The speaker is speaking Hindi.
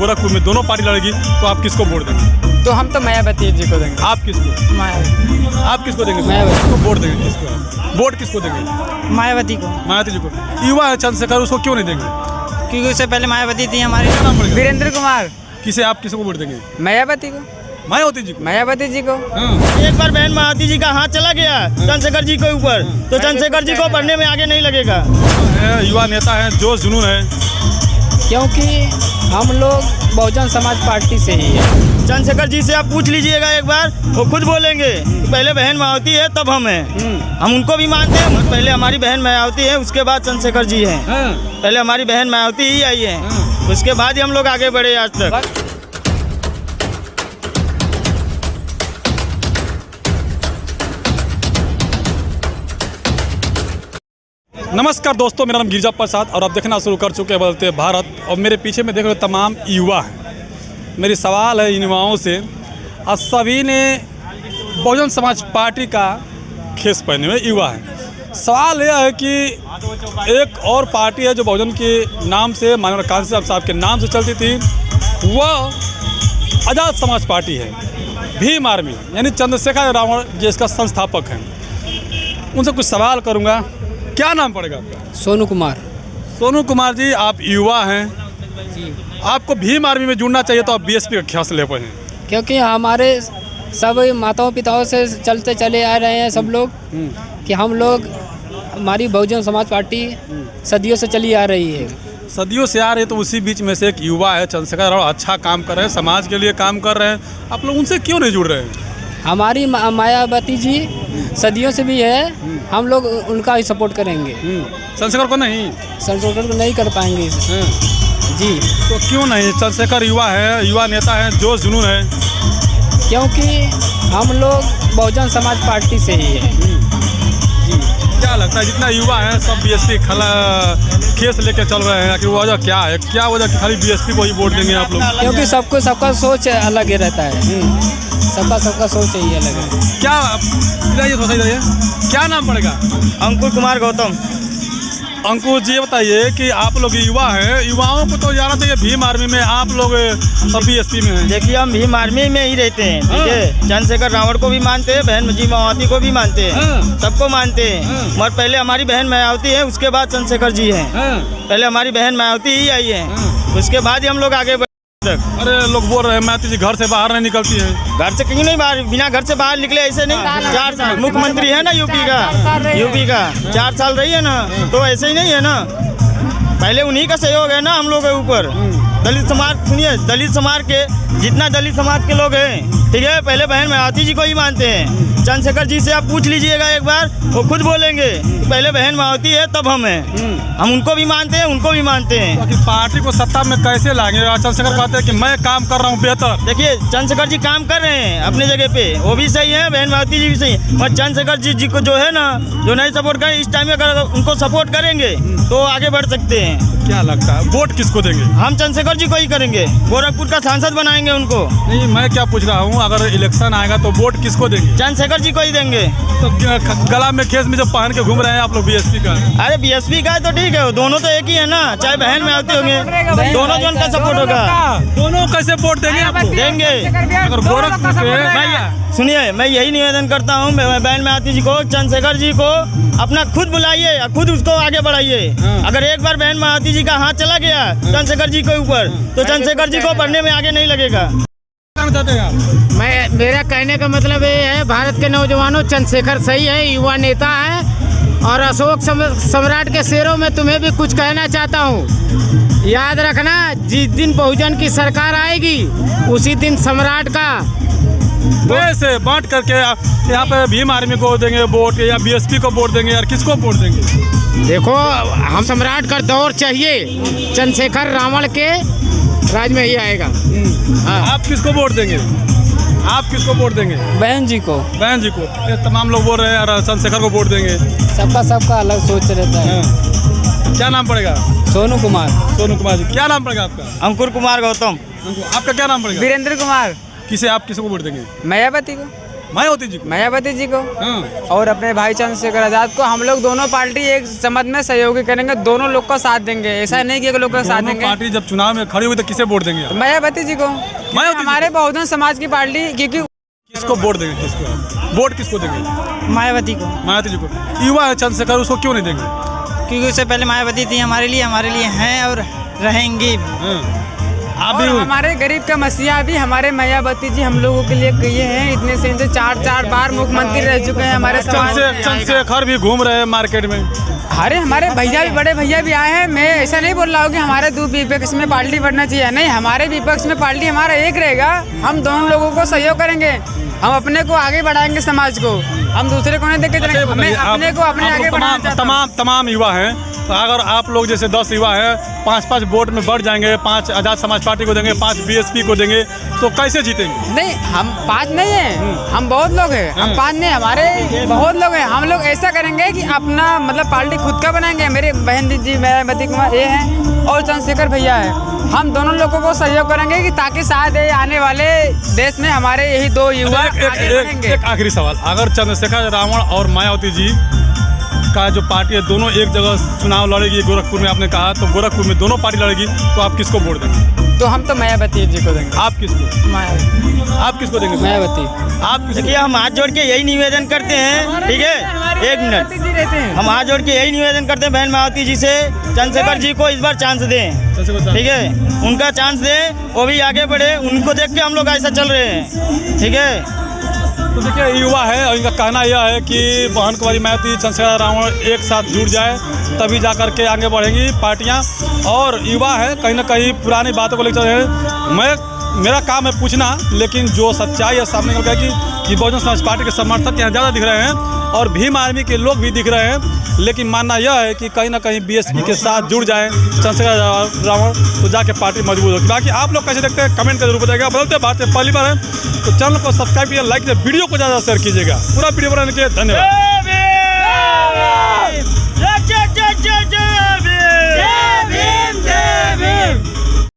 गोरखपुर में दोनों पार्टी लड़ेगी तो आप किसको वोट देंगे? तो हम तो मायावती जी को देंगे। आप किसको? मायावती। आप किसको देंगे? मायावती को वोट देंगे। किसको वोट किसको देंगे? मायावती को। मायावती जी को। युवा है चंद्रशेखर, उसको क्यों नहीं देंगे? क्योंकि उससे पहले मायावती थी हमारे। क्या नाम पड़ेगा? वीरेंद्र कुमार। किसे आप किसको वोट देंगे? मायावती को। मायावती जी को। मायावती जी को। एक बार बहन मायावती जी का हाथ चला गया चंद्रशेखर जी के ऊपर, तो चंद्रशेखर जी को बढ़ने में आगे नहीं लगेगा। युवा नेता हैं, जोश जुनून है, क्योंकि हम लोग बहुजन समाज पार्टी से ही है। चंद्रशेखर जी से आप पूछ लीजिएगा एक बार, वो खुद बोलेंगे पहले बहन मायावती है तब हम हैं। हम उनको भी मानते हैं, पहले हमारी बहन मायावती है उसके बाद चंद्रशेखर जी हैं। पहले हमारी बहन मायावती ही आई है, उसके बाद ही हम लोग आगे बढ़े आज तक। नमस्कार दोस्तों, मेरा नाम गिरिजा प्रसाद और आप देखना शुरू कर चुके हैं बदलते भारत। और मेरे पीछे में देख रहे हो तमाम युवा हैं। मेरी सवाल है इन युवाओं से, आज सभी ने बहुजन समाज पार्टी का खेस पहने हुए युवा हैं। सवाल यह है कि एक और पार्टी है जो बहुजन के नाम से, माननीय कांसी साहब के नाम से चलती थी, वह आज़ाद समाज पार्टी है। भीम आर्मी यानी चंद्रशेखर रावण जिसका संस्थापक हैं। उनसे कुछ सवाल करूँगा। क्या नाम पड़ेगा आपका? सोनू कुमार। सोनू कुमार जी, आप युवा हैं जी। आपको भीम आर्मी में जुड़ना चाहिए तो आप बीएसपी का ख्यास ले पाए हैं, क्योंकि हमारे सब माताओं पिताओं से चलते चले आ रहे हैं सब लोग कि हम लोग, हमारी बहुजन समाज पार्टी सदियों से चली आ रही है। सदियों से आ रही है। तो उसी बीच में से एक युवा है चंद्रशेखर रावण, अच्छा काम कर रहे हैं, समाज के लिए काम कर रहे हैं, आप लोग उनसे क्यों नहीं जुड़ रहे हैं? हमारी मायावती जी सदियों से भी है, हम लोग उनका ही सपोर्ट करेंगे। चंद्रशेखर को नहीं? चंद्रशेखर को नहीं कर पाएंगे जी। तो क्यों नहीं? चंद्रशेखर युवा है, युवा नेता है, जोश जुनून है, क्योंकि हम लोग बहुजन समाज पार्टी से ही है जी। क्या लगता है जितना युवा है सब बीएसपी केस लेके चल रहे हैं, कि वजह क्या है? क्या वजह कि खाली बीएसपी को ही वोट देंगे आप लोग? क्योंकि सबका सोच अलग ही रहता है। सबका सोच ही अलग है। क्या इधर थोड़ा इधर क्या नाम पड़ेगा? अंकुर कुमार गौतम। अंकुर जी, बताइए कि आप लोग युवा हैं, युवाओं को तो जाना चाहिए भीम आर्मी में, आप लोग सब बीएसपी में हैं। देखिए हम भीम आर्मी में ही रहते हैं, ठीक है। चंद्रशेखर रावण को भी मानते हैं, बहन जी मायावती को भी मानते हैं, सबको मानते हैं। मगर पहले हमारी बहन मायावती है, उसके बाद चंद्रशेखर जी हैं। पहले हमारी बहन मायावती ही आई है, उसके बाद ही हम लोग आगे बढ़े तक। अरे लोग बोल रहे हैं मायावती जी घर से बाहर नहीं निकलती हैं। घर से क्यों नहीं बाहर, बिना घर से बाहर निकले ऐसे नहीं। 4 साल मुख्यमंत्री है ना यूपी का 4 साल रही है ना, तो ऐसे ही नहीं है ना। पहले उन्हीं का सहयोग है ना हम लोग के ऊपर। दलित समाज, सुनिए, दलित समाज के जितना दलित समाज के लोग हैं, ठीक है, पहले बहन मायावती जी को ही मानते हैं। चंद्रशेखर जी से आप पूछ लीजिएगा एक बार, वो खुद बोलेंगे पहले बहन मायावती है तब हम हैं। हम उनको भी मानते हैं, उनको भी मानते हैं। तो पार्टी को सत्ता में कैसे लाएंगे? चंद्रशेखर कहते हैं कि मैं काम कर रहा हूँ बेहतर। देखिए चंद्रशेखर जी काम कर रहे हैं अपने जगह पे, वो भी सही है, बहन मायावती जी भी सही है। और चंद्रशेखर जी को जो है ना, जो नहीं सपोर्ट करें, इस टाइम में अगर उनको सपोर्ट करेंगे तो आगे बढ़ सकते हैं। क्या लगता है वोट किसको देंगे? हम चंद्रशेखर जी को ही करेंगे, गोरखपुर का सांसद बनाएंगे उनको। नहीं, मैं क्या पूछ रहा हूँ, अगर इलेक्शन आएगा तो वोट किसको देंगे? चंद्रशेखर जी को ही देंगे। तो गला में खेस में जो पहन के घूम रहे हैं आप लोग बीएसपी का? अरे बीएसपी का है तो ठीक है, दोनों तो एक ही है ना, चाहे बहन में आती होंगे, दोनों जो उनका सपोर्ट होगा। दोनों कैसे वोट देंगे आप लोग? देंगे। अगर गोरखपुर से सुनिए, मैं यही निवेदन करता हूँ बहन मायावती जी को, चंद्रशेखर जी को अपना खुद बुलाइए, खुद उसको आगे बढ़ाइए। अगर एक बार बहन मायावती जी का हाथ चला गया चंद्रशेखर जी के ऊपर, तो चंद्रशेखर जी को बढ़ने में आगे नहीं लगेगा। मेरा कहने का मतलब ये है, भारत के नौजवानों, चंद्रशेखर सही है, युवा नेता है। और अशोक सम्राट के शेरों में तुम्हें भी कुछ कहना चाहता हूँ। याद रखना, जिस दिन बहुजन की सरकार आएगी उसी दिन सम्राट का वैसे बांट करके यहाँ पे भीम आर्मी को देंगे वोट या बीएसपी को वोट देंगे, यार किसको वोट देंगे? देखो, हम सम्राट का दौर चाहिए, चंद्रशेखर रावण के राज में ही आएगा। आप किसको वोट देंगे? आप किसको वोट देंगे? बहन जी को। बहन जी को। ये तमाम लोग बोल रहे हैं यार चंद्रशेखर को वोट देंगे। सबका अलग सोच रहता है। क्या नाम पड़ेगा? सोनू कुमार। सोनू कुमार जी। क्या नाम पड़ेगा आपका? अंकुर कुमार गौतम। आपका क्या नाम पड़ेगा? वीरेंद्र कुमार। किसे आप किसको वोट देंगे? मायावती को। मायावती जी को? मायावती जी को हाँ। और अपने भाई चंद्रशेखर आजाद को। हम लोग दोनों पार्टी एक समझ में सहयोगी करेंगे, दोनों लोग का साथ देंगे। ऐसा नहीं कि एक लोग का साथ दोनों देंगे। पार्टी जब चुनाव में खड़ी हुई तो किसे वोट देंगे आप? मायावती जी को। मायावती जी हमारे बहुजन समाज की पार्टी, क्योंकि किसको वोट देंगे? किसको वोट किसको देंगे? मायावती को, मायावती जी को। युवा है चंद्रशेखर, उसको क्यों नहीं देंगे? क्योंकि उससे पहले मायावती थी हमारे लिए हैं और रहेंगी। हाँ। आप और भी हमारे गरीब का मसीहा भी हमारे मायावती जी हम लोगों के लिए किए हैं। इतने से इनसे 4 बार मुख्यमंत्री रह चुके हैं हमारे समाज में। चंद्रशेखर भी घूम रहे हैं मार्केट में। अरे हमारे भैया भी, बड़े भैया भी आए हैं। मैं ऐसा नहीं बोल रहा हूँ कि हमारे दो विपक्ष में पार्टी बढ़ना चाहिए, नहीं, हमारे विपक्ष में पार्टी हमारा एक रहेगा। हम दोनों लोगों को सहयोग करेंगे, हम अपने को आगे बढ़ाएंगे, समाज को हम दूसरे को नहीं देख के चलेंगे, हमें अपने को अपने आगे बढ़ाना चाहते हैं। तमाम युवा हैं, तो अगर आप लोग जैसे 10 युवा हैं 5-5 वोट में बढ़ जाएंगे, 5 आज़ाद समाज पार्टी को देंगे, 5 बीएसपी को देंगे, तो कैसे जीतेंगे? नहीं, हम 5 नहीं हैं, हम बहुत लोग हैं। हम 5 नहीं, हमारे बहुत लोग हैं। हम लोग ऐसा करेंगे कि अपना मतलब पार्टी खुद का बनाएंगे। मेरे बहन जी मायावती कुमार ये हैं और चंद्रशेखर भैया है। हम दोनों लोगों को सहयोग करेंगे कि ताकि शायद आने वाले देश में हमारे यही 2 युवा आगे बढ़ेंगे। एक आखिरी सवाल, अगर चंद्रशेखर रावण और मायावती जी का जो पार्टी है दोनों एक जगह चुनाव लड़ेगी, गोरखपुर में आपने कहा, तो गोरखपुर में दोनों पार्टी लड़ेगी, तो आप किसको वोट देंगे? तो हम तो मायावती जी को देंगे। आप किसको? आप किसको देंगे? मायावती। आप देखिए, हम हाथ जोड़ के यही निवेदन करते हैं, ठीक है, एक मिनट, हम हाथ जोड़ के यही निवेदन करते हैं बहन मायावती जी से, चंद्रशेखर जी को इस बार चांस दें, ठीक है, उनका चांस दें, वो भी आगे बढ़े, उनको देख के हम लोग ऐसा चल रहे हैं, ठीक है। तो देखिए, युवा है और इनका कहना यह है कि बहन कुमारी मायावती, चंद्रशेखर रावण एक साथ जुड़ जाए, तभी जा कर के आगे बढ़ेंगी पार्टियां। और युवा है, कहीं ना कहीं पुरानी बातों को लेकर चल रहे हैं। मेरा काम है पूछना, लेकिन जो सच्चाई है सामने निकल गया कि बहुजन समाज पार्टी के समर्थक यहाँ ज़्यादा दिख रहे हैं और भीम आर्मी के लोग भी दिख रहे हैं। लेकिन मानना यह है कि कहीं ना कहीं बीएसपी के साथ जुड़ जाए चंद्रशेखर रावण, तो जाके पार्टी मजबूत होगी। बाकी आप लोग कैसे देखते हैं कमेंट कर जरूर बताइएगा। बदलते भारत से पहली बार है तो चैनल को सब्सक्राइब कीजिए, लाइक कीजिए, वीडियो को ज़्यादा शेयर कीजिएगा। पूरा वीडियो बनाने के लिए धन्यवाद।